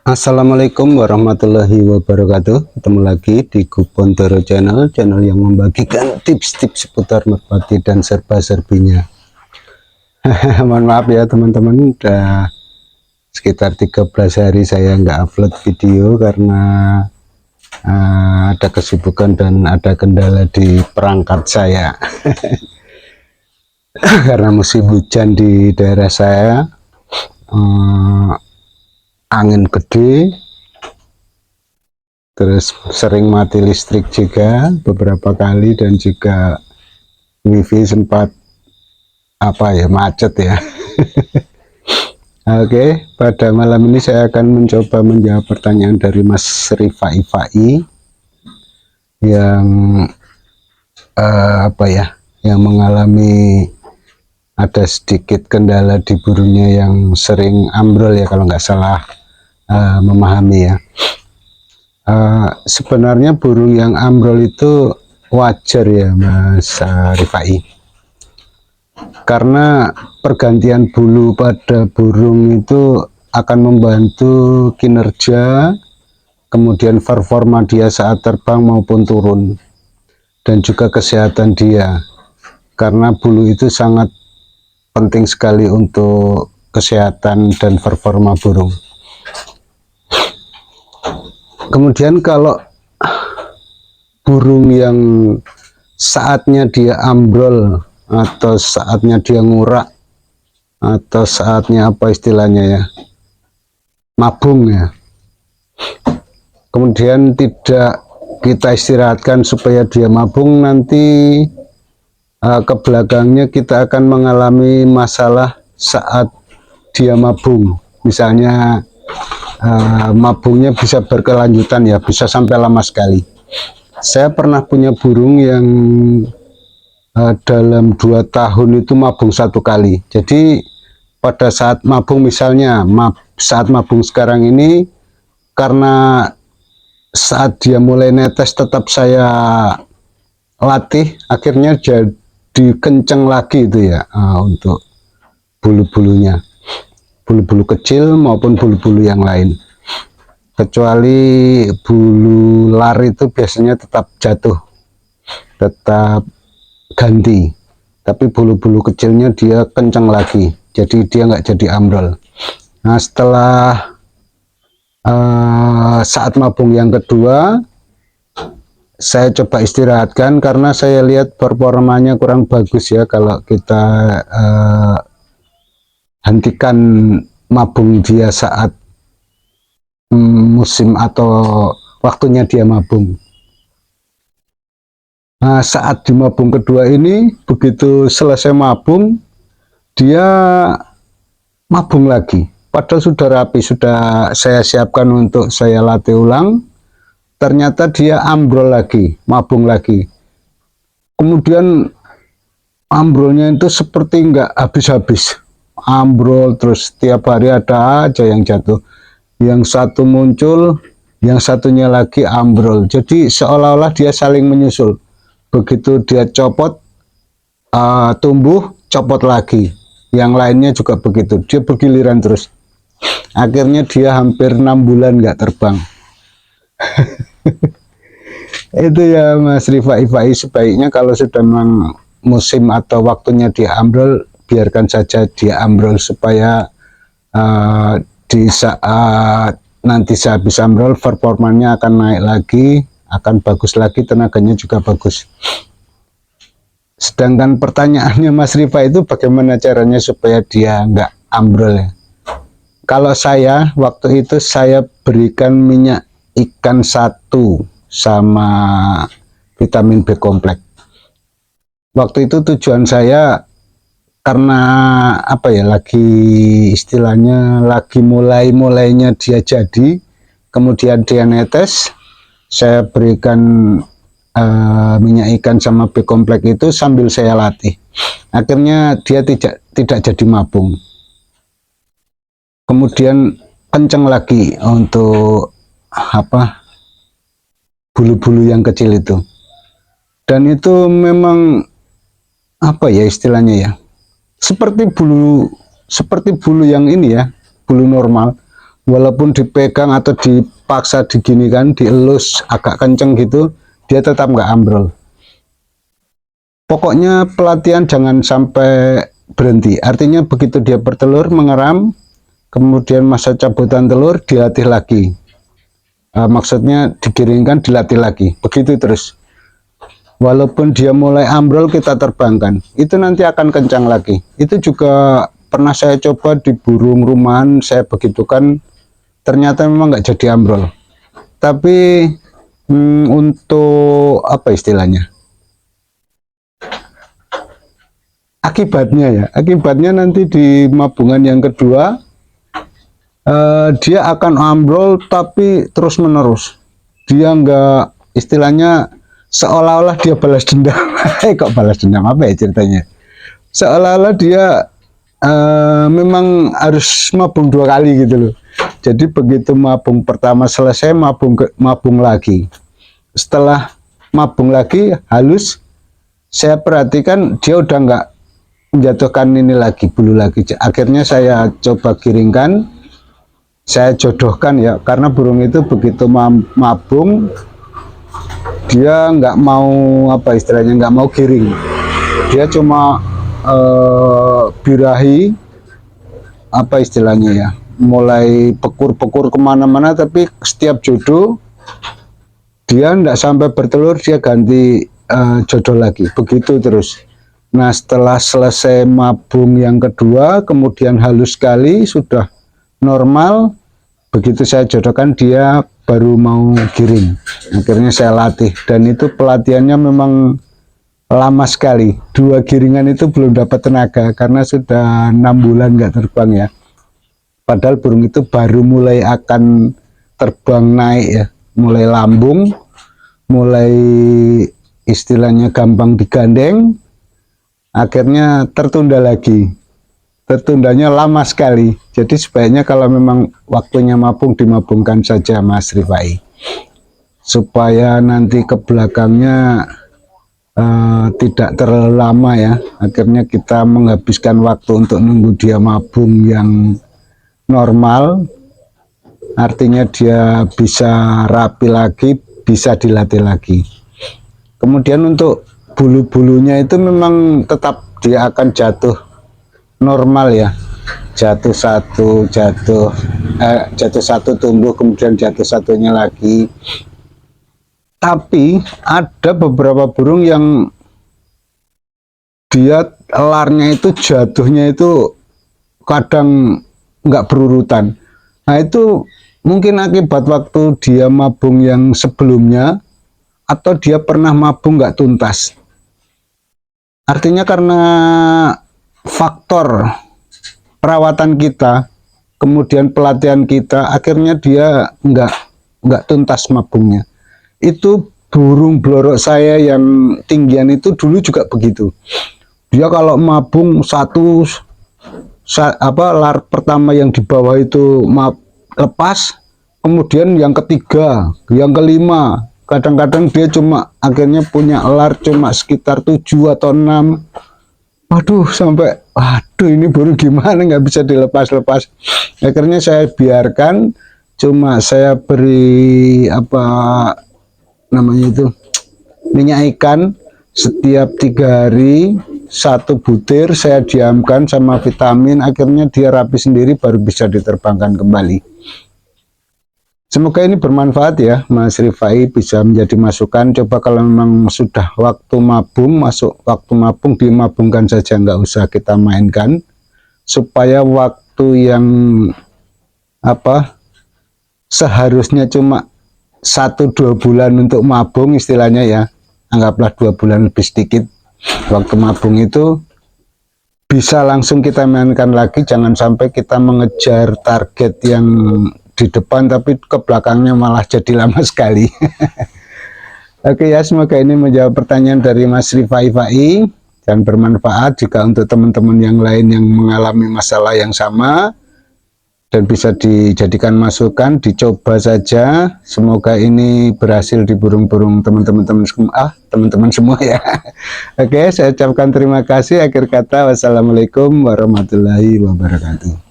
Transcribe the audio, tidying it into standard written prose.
Assalamualaikum warahmatullahi wabarakatuh. Ketemu lagi di Kupontoro channel yang membagikan tips-tips seputar merpati dan serba-serbinya. Mohon maaf ya teman-teman, udah sekitar 13 hari saya nggak upload video karena ada kesibukan dan ada kendala di perangkat saya. Karena musim hujan di daerah saya, angin gede, terus sering mati listrik juga beberapa kali, dan juga wifi sempat macet ya. Oke, pada malam ini saya akan mencoba menjawab pertanyaan dari Mas Rifai yang yang mengalami ada sedikit kendala di burungnya yang sering ambrol ya, kalau nggak salah memahami ya. Sebenarnya burung yang ambrol itu wajar ya Mas Rifai, karena pergantian bulu pada burung itu akan membantu kinerja, kemudian performa dia saat terbang maupun turun, dan juga kesehatan dia, karena bulu itu sangat penting sekali untuk kesehatan dan performa burung. Kemudian kalau burung yang saatnya dia ambrol atau saatnya dia ngurak atau saatnya mabung ya, kemudian tidak kita istirahatkan supaya dia mabung, nanti ke belakangnya kita akan mengalami masalah saat dia mabung. Misalnya mabungnya bisa berkelanjutan ya, bisa sampai lama sekali. Saya pernah punya burung yang dalam 2 tahun itu mabung 1 kali. Jadi pada saat mabung, misalnya saat mabung sekarang ini, karena saat dia mulai netes tetap saya latih, akhirnya jadi kenceng lagi itu ya, untuk bulu-bulunya, bulu-bulu kecil maupun bulu-bulu yang lain. Kecuali bulu lar itu biasanya tetap jatuh, tetap ganti, tapi bulu-bulu kecilnya dia kencang lagi, jadi dia nggak jadi ambrol. Nah, setelah saat mabung yang kedua, saya coba istirahatkan karena saya lihat performanya kurang bagus ya kalau kita hentikan mabung dia saat musim atau waktunya dia mabung. Nah, saat di mabung kedua ini, begitu selesai mabung, dia mabung lagi. Padahal sudah rapi, sudah saya siapkan untuk saya latih ulang. Ternyata dia ambrol lagi, mabung lagi. Kemudian ambrolnya itu seperti nggak habis-habis. Ambrol terus, tiap hari ada aja yang jatuh. Yang satu muncul, yang satunya lagi ambrol. Jadi seolah-olah dia saling menyusul. Begitu dia copot, tumbuh, copot lagi. Yang lainnya juga begitu. Dia bergiliran terus. Akhirnya dia hampir 6 bulan nggak terbang. Itu ya Mas Rifai, sebaiknya kalau sudah memang musim atau waktunya dia ambrol, biarkan saja dia ambrol, supaya di saat nanti sehabis ambrol performanya akan naik lagi, akan bagus lagi, tenaganya juga bagus. Sedangkan pertanyaannya Mas Rifa itu bagaimana caranya supaya dia nggak ambrol ya. Kalau saya waktu itu saya berikan minyak ikan 1 sama vitamin B kompleks. Waktu itu tujuan saya karena lagi istilahnya lagi mulainya dia jadi, kemudian dia netes, saya berikan minyak ikan sama B kompleks itu sambil saya latih. Akhirnya dia tidak jadi mabung. Kemudian kenceng lagi untuk bulu-bulu yang kecil itu, dan itu memang istilahnya ya, seperti bulu yang ini ya, bulu normal, walaupun dipegang atau dipaksa diginikan, dielus agak kenceng gitu, dia tetap nggak ambrol. Pokoknya pelatihan jangan sampai berhenti. Artinya begitu dia bertelur, mengeram, kemudian masa cabutan telur dilatih lagi. Maksudnya digiringkan, dilatih lagi. Begitu terus. Walaupun dia mulai ambrol, kita terbangkan. Itu nanti akan kencang lagi. Itu juga pernah saya coba di burung rumahan, saya begitukan, ternyata memang nggak jadi ambrol. Tapi untuk apa istilahnya? Akibatnya nanti di mabungan yang kedua dia akan ambrol tapi terus menerus. Dia enggak, istilahnya seolah-olah dia balas dendam. Kok balas dendam, apa ya ceritanya? Seolah-olah dia memang harus mabung 2 kali gitu loh. Jadi begitu mabung pertama selesai, mabung lagi. Setelah mabung lagi halus, saya perhatikan dia udah enggak menjatuhkan ini lagi, bulu lagi. Akhirnya saya coba giringkan, saya jodohkan ya, karena burung itu begitu mabung dia nggak mau, apa istilahnya, nggak mau giring, dia cuma birahi, apa istilahnya ya, mulai pekur-pekur kemana-mana, tapi setiap jodoh dia nggak sampai bertelur dia ganti jodoh lagi, begitu terus. Nah, setelah selesai mabung yang kedua, kemudian halus sekali, sudah normal, begitu saya jodohkan dia baru mau giring. Akhirnya saya latih, dan itu pelatihannya memang lama sekali. 2 giringan itu belum dapat tenaga, karena sudah 6 bulan nggak terbang ya. Padahal burung itu baru mulai akan terbang naik ya, mulai lambung, mulai istilahnya gampang digandeng. Akhirnya tertunda lagi, tertundanya lama sekali. Jadi sebaiknya kalau memang waktunya mabung, dimabungkan saja Mas Rifai, supaya nanti ke belakangnya tidak terlalu lama ya. Akhirnya kita menghabiskan waktu untuk nunggu dia mabung yang normal, artinya dia bisa rapi lagi, bisa dilatih lagi. Kemudian untuk bulu-bulunya itu memang tetap dia akan jatuh normal ya, jatuh satu tumbuh, kemudian jatuh satunya lagi. Tapi ada beberapa burung yang dia elarnya itu jatuhnya itu kadang nggak berurutan. Nah, itu mungkin akibat waktu dia mabung yang sebelumnya, atau dia pernah mabung nggak tuntas. Artinya karena faktor perawatan kita, kemudian pelatihan kita, akhirnya dia nggak tuntas mabungnya. Itu burung blorok saya yang tinggian itu dulu juga begitu. Dia kalau mabung lar pertama yang di bawah itu lepas, kemudian yang ketiga, yang kelima, kadang-kadang dia cuma akhirnya punya lar cuma sekitar 7 atau 6. Waduh, sampai waduh, ini burung gimana, nggak bisa dilepas-lepas. Akhirnya saya biarkan, cuma saya beri apa namanya itu, minyak ikan setiap 3 hari 1 butir, saya diamkan sama vitamin. Akhirnya dia rapi sendiri, baru bisa diterbangkan kembali. Semoga ini bermanfaat ya Mas Rifai, bisa menjadi masukan. Coba kalau memang sudah waktu mabung, masuk waktu mabung, dimabungkan saja, nggak usah kita mainkan, supaya waktu yang apa seharusnya cuma 1-2 bulan untuk mabung, istilahnya ya, anggaplah 2 bulan lebih sedikit, waktu mabung itu bisa langsung kita mainkan lagi. Jangan sampai kita mengejar target yang di depan tapi ke belakangnya malah jadi lama sekali. Oke ya, semoga ini menjawab pertanyaan dari Mas Rifai dan bermanfaat juga untuk teman-teman yang lain yang mengalami masalah yang sama, dan bisa dijadikan masukan, dicoba saja. Semoga ini berhasil di burung-burung teman-teman semua ya. Oke, saya ucapkan terima kasih. Akhir kata, wassalamualaikum warahmatullahi wabarakatuh.